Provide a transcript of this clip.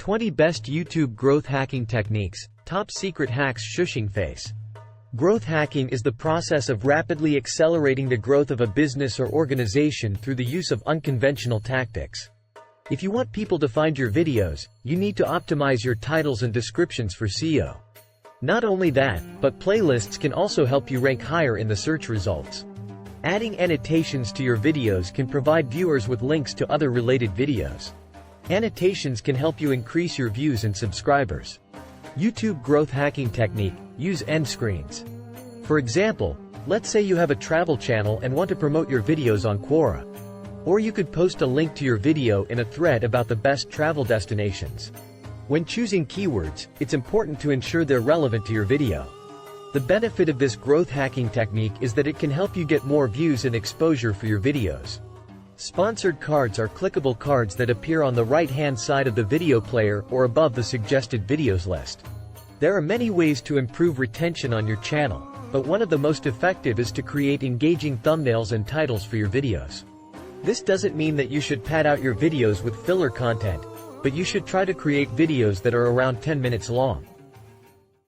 20 Best YouTube Growth Hacking Techniques, Top Secret Hacks. Shushing face. Growth hacking is the process of rapidly accelerating the growth of a business or organization through the use of unconventional tactics. If you want people to find your videos, you need to optimize your titles and descriptions for SEO. Not only that, but playlists can also help you rank higher in the search results. Adding annotations to your videos can provide viewers with links to other related videos. Annotations can help you increase your views and subscribers. YouTube growth hacking technique: use end screens. For example, let's say you have a travel channel and want to promote your videos on Quora. Or you could post a link to your video in a thread about the best travel destinations. When choosing keywords, it's important to ensure they're relevant to your video. The benefit of this growth hacking technique is that it can help you get more views and exposure for your videos. Sponsored cards are clickable cards that appear on the right-hand side of the video player or above the suggested videos list. There are many ways to improve retention on your channel, but one of the most effective is to create engaging thumbnails and titles for your videos. This doesn't mean that you should pad out your videos with filler content, but you should try to create videos that are around 10 minutes long.